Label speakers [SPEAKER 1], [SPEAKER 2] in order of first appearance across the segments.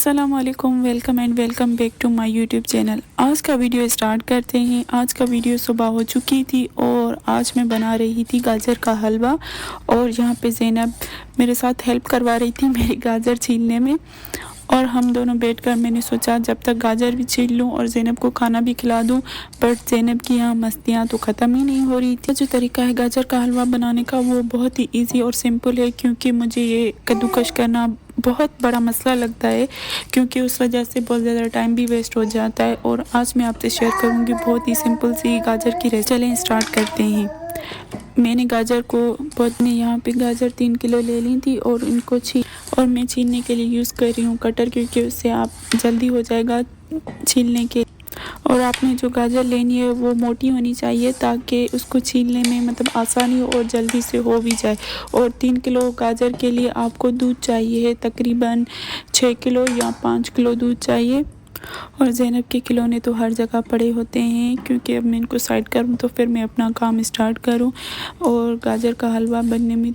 [SPEAKER 1] अस्सलाम वालेकुम, welcome back to my YouTube channel. आज का वीडियो स्टार्ट करते हैं। आज का वीडियो सुबह हो चुकी थी और आज मैं बना रही थी गाजर का हलवा और यहाँ पे ज़ैनब मेरे साथ हेल्प करवा रही थी मेरी गाजर छीलने में। और हम दोनों बैठकर मैंने सोचा जब तक गाजर भी छील लूँ और ज़ैनब को खाना भी खिला दूँ, बट ज़ैनब की यहाँ मस्तियाँ तो ख़त्म ही नहीं हो रही थी। जो तरीका है गाजर का हलवा बनाने का वो बहुत ही ईजी और सिंपल है, क्योंकि मुझे ये कद्दूकश करना बहुत बड़ा मसला लगता है, क्योंकि उस वजह से बहुत ज़्यादा टाइम भी वेस्ट हो जाता है। और आज मैं आपसे शेयर करूँगी बहुत ही सिंपल सी गाजर की रेसिपी। चलें स्टार्ट करते हैं। मैंने गाजर को यहाँ पे गाजर 3 किलो ले ली थी और इनको और मैं छीलने के लिए यूज़ कर रही हूँ कटर, क्योंकि उससे आप जल्दी हो जाएगा छीलने के। और आपने जो गाजर लेनी है वो मोटी होनी चाहिए ताकि उसको छीलने में मतलब आसानी हो और जल्दी से हो भी जाए। और 3 किलो गाजर के लिए आपको दूध चाहिए तकरीबन 6 किलो या 5 किलो दूध चाहिए। और ज़ैनब के खिलौने तो हर जगह पड़े होते हैं, क्योंकि अब मैं इनको साइड करूँ तो फिर मैं अपना काम स्टार्ट करूँ। और गाजर का हलवा बनने में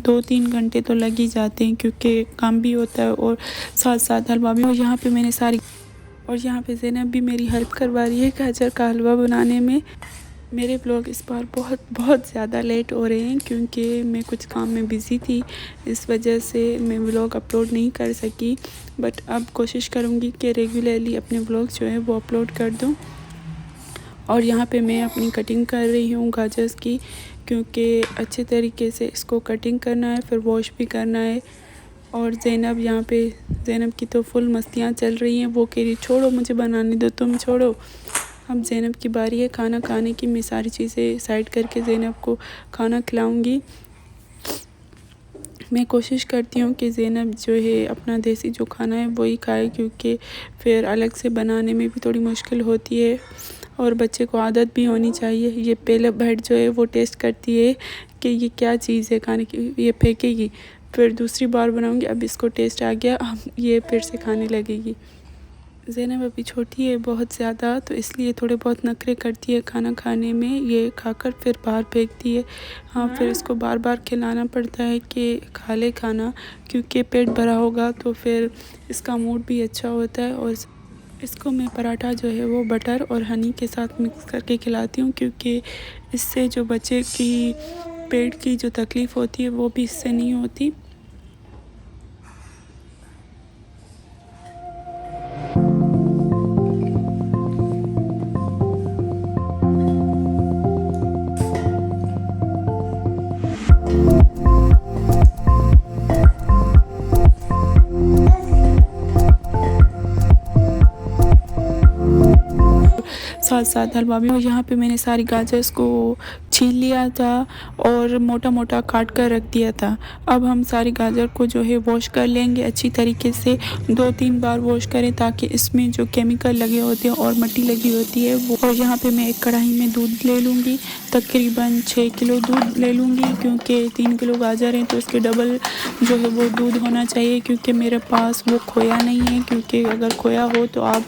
[SPEAKER 1] 2-3 घंटे तो लग ही जाते हैं, क्योंकि काम भी होता है और साथ साथ हलवा भी। और यहाँ पे ज़ैनब भी मेरी हेल्प करवा रही है गाजर का हलवा बनाने में। मेरे ब्लॉग इस बार बहुत ज़्यादा लेट हो रहे हैं, क्योंकि मैं कुछ काम में बिज़ी थी, इस वजह से मैं व्लॉग अपलोड नहीं कर सकी। बट अब कोशिश करूँगी कि रेगुलरली अपने व्लॉग जो है वो अपलोड कर दूँ। और यहाँ पे मैं अपनी कटिंग कर रही हूँ गाजर्स की, क्योंकि अच्छे तरीके से इसको कटिंग करना है, फिर वॉश भी करना है। और ज़ैनब की तो फुल मस्तियाँ चल रही हैं। वो कह रही छोड़ो मुझे बनाने दो, तुम छोड़ो। अब ज़ैनब की बारी है खाना खाने की। मैं सारी चीज़ें साइड करके ज़ैनब को खाना खिलाऊंगी। मैं कोशिश करती हूँ कि ज़ैनब जो है अपना देसी जो खाना है वही खाए, क्योंकि फिर अलग से बनाने में भी थोड़ी मुश्किल होती है और बच्चे को आदत भी होनी चाहिए। ये पहले बाइट जो है वो टेस्ट करती है कि ये क्या चीज़ है खाने की, ये फेंकेगी। फिर दूसरी बार बनाऊंगी, अब इसको टेस्ट आ गया, अब ये फिर से खाने लगेगी। ज़ैनब अभी छोटी है बहुत ज़्यादा, तो इसलिए थोड़े बहुत नखरे करती है खाना खाने में। ये खाकर फिर बाहर फेंकती है। हाँ, फिर इसको बार बार खिलाना पड़ता है कि खा ले खाना, क्योंकि पेट भरा होगा तो फिर इसका मूड भी अच्छा होता है। और इसको मैं पराठा जो है वो बटर और हनी के साथ मिक्स करके खिलाती हूँ, क्योंकि इससे जो बच्चे की पेट की जो तकलीफ़ होती है वो भी इससे नहीं होती। साथ साथ हलवा भी। और यहाँ पे मैंने सारी गाजर्स को छील लिया था और मोटा मोटा काट कर रख दिया था। अब हम सारी गाजर को जो है वॉश कर लेंगे अच्छी तरीके से। 2-3 बार वॉश करें ताकि इसमें जो केमिकल लगे होते हैं और मिट्टी लगी होती है वो। और यहाँ पे मैं एक कढ़ाई में दूध ले लूँगी, तकरीबन 6 किलो दूध ले लूँगी, क्योंकि 3 किलो गाजर हैं तो इसके डबल जो है वो दूध होना चाहिए। क्योंकि मेरे पास वो खोया नहीं है, क्योंकि अगर खोया हो तो आप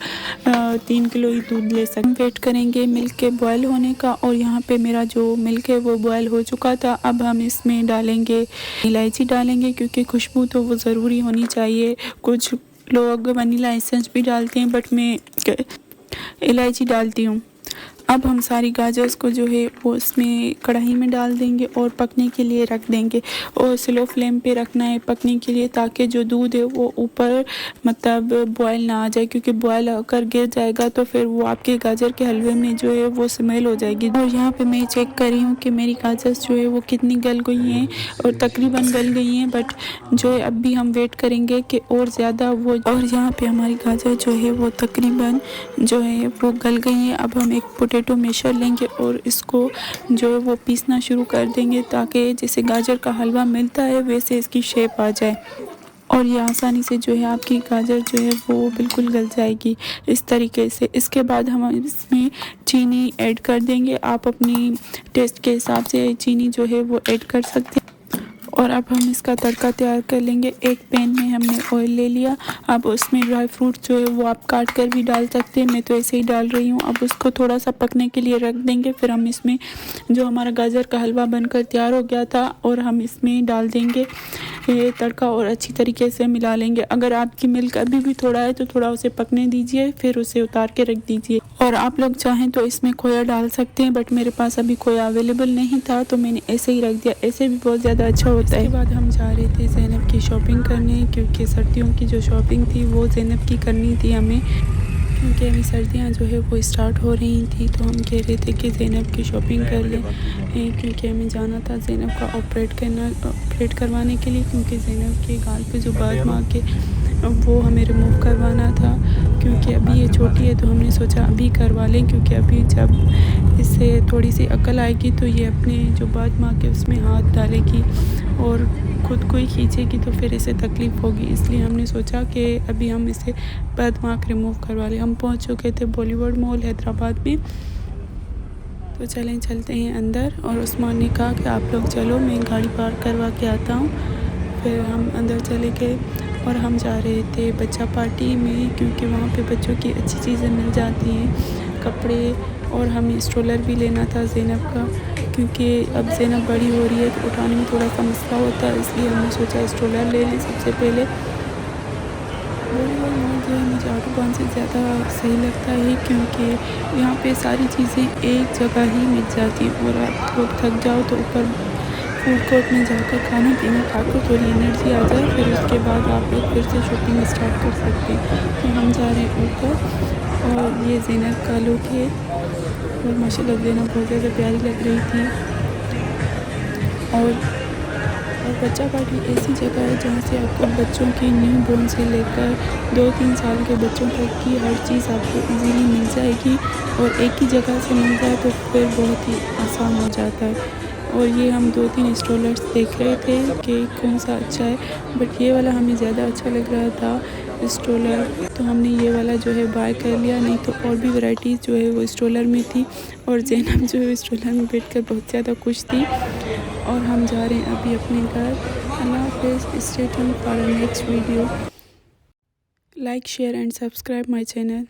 [SPEAKER 1] 3 किलो ही दूध ले सकते। वेट करेंगे मिल्क के बॉयल होने का। और यहाँ पे मेरा जो मिल्क है वो बॉयल हो चुका था। अब हम इसमें डालेंगे इलायची डालेंगे, क्योंकि खुशबू तो वो ज़रूरी होनी चाहिए। कुछ लोग वनीला एसेंस भी डालते हैं, बट मैं इलायची डालती हूँ। अब हम सारी गाजर्स को जो है वो इसमें कढ़ाई में डाल देंगे और पकने के लिए रख देंगे। और स्लो फ्लेम पे रखना है पकने के लिए, ताकि जो दूध है वो ऊपर मतलब बॉयल ना आ जाए, क्योंकि बॉयल होकर गिर जाएगा तो फिर वो आपके गाजर के हलवे में जो है वो स्मेल हो जाएगी। और यहाँ पे मैं चेक कर रही हूँ कि मेरी गाजर्स जो है वो कितनी गल गई हैं, और तकरीबन गल गई हैं। बट जो है अब भी हम वेट करेंगे कि और ज़्यादा वो। और यहाँ पे हमारी गाजर जो है वो तकरीबन जो है वो गल गई हैं। अब हम एक पोटैटो मैशर लेंगे और इसको जो है वो पीसना शुरू कर देंगे, ताकि जैसे गाजर का हलवा मिलता है वैसे इसकी शेप आ जाए। और ये आसानी से जो है आपकी गाजर जो है वो बिल्कुल गल जाएगी इस तरीके से। इसके बाद हम इसमें चीनी ऐड कर देंगे। आप अपनी टेस्ट के हिसाब से चीनी जो है वो ऐड कर सकते हैं। और अब हम इसका तड़का तैयार कर लेंगे। एक पैन में हमने ऑयल ले लिया। अब उसमें ड्राई फ्रूट जो है वो आप काट कर भी डाल सकते हैं, मैं तो ऐसे ही डाल रही हूँ। अब उसको थोड़ा सा पकने के लिए रख देंगे। फिर हम इसमें जो हमारा गाजर का हलवा बनकर तैयार हो गया था और हम इसमें डाल देंगे ये तड़का और अच्छी तरीके से मिला लेंगे। अगर आपकी मिल्क अभी भी थोड़ा है तो थोड़ा उसे पकने दीजिए, फिर उसे उतार के रख दीजिए। और आप लोग चाहें तो इसमें खोया डाल सकते हैं, बट मेरे पास अभी खोया अवेलेबल नहीं था तो मैंने ऐसे ही रख दिया। ऐसे भी बहुत ज़्यादा अच्छा होता है। इसके बाद हम जा रहे थे ज़ैनब की शॉपिंग करने, क्योंकि सर्दियों की जो शॉपिंग थी वो ज़ैनब की करनी थी हमें, क्योंकि अभी सर्दियाँ जो है वो स्टार्ट हो रही थी। तो हम कह रहे थे कि ज़ैनब की शॉपिंग कर लें, क्योंकि हमें जाना था ज़ैनब का ऑपरेट करवाने के लिए, क्योंकि ज़ैनब के गाल पे जो बाल माँ के वो हमें रिमूव करवाना था। क्योंकि अभी ये छोटी है तो हमने सोचा अभी करवा लें, क्योंकि अभी जब इससे थोड़ी सी अकल आएगी तो ये अपने जो बाल माँ के उसमें हाथ डालेगी और खुद को ही खींचेगी, तो फिर इसे तकलीफ़ होगी। इसलिए हमने सोचा कि अभी हम इसे बदमाग रिमूव करवा लें। हम पहुंच चुके थे बॉलीवुड मॉल हैदराबाद में। तो चलते हैं अंदर। और उस्मान ने कहा कि आप लोग चलो, मैं गाड़ी पार्क करवा के आता हूँ। फिर हम अंदर चले गए और हम जा रहे थे बच्चा पार्टी में, क्योंकि वहाँ पे बच्चों की अच्छी चीज़ें मिल जाती हैं, कपड़े। और हमें स्ट्रोलर भी लेना था ज़ैनब का, क्योंकि अब ज़ैनब बड़ी हो रही है तो उठाने में थोड़ा सा मसला होता है, इसलिए हमने सोचा स्ट्रोलर ले लें सबसे पहले। बॉलीवुड मॉल जो है मुझे ऑटोबान से ज़्यादा सही लगता है, क्योंकि यहाँ पे सारी चीज़ें एक जगह ही मिल जाती हैं। और आप लोग थक जाओ तो ऊपर फूड कोर्ट में जाकर खाना पीना खाकर थोड़ी एनर्जी आ जाए, फिर उसके बाद आप लोग फिर से शॉपिंग स्टार्ट कर सकते हैं। तो हम जा रहे हैं ऊपर और ये ज़ैनब का लुक है और माशाल्लाह ज़ैनब बहुत ज़्यादा प्यारी लग रही थी। और बच्चा पार्टी ऐसी जगह है जहाँ से आपको बच्चों की न्यू बोर्न से लेकर 2-3 साल के बच्चों तक की हर चीज़ आपको इजीली मिल जाएगी। और एक ही जगह से मिल जाए तो फिर बहुत ही आसान हो जाता है। और ये हम 2-3 स्ट्रोलर्स देख रहे थे कि कौन सा अच्छा है, बट ये वाला हमें ज़्यादा अच्छा लग रहा था स्ट्रोलर, तो हमने ये वाला जो है बाय कर लिया। नहीं तो और भी वैरायटीज़ जो है वो स्ट्रोलर में थी और ज़ैनब जो है स्ट्रोलर में बैठकर बहुत ज़्यादा खुश थी। और हम जा रहे हैं अभी अपने घर। अल्लाह हाफ़िज़। Stay tuned for the next video. Like, share and subscribe my channel.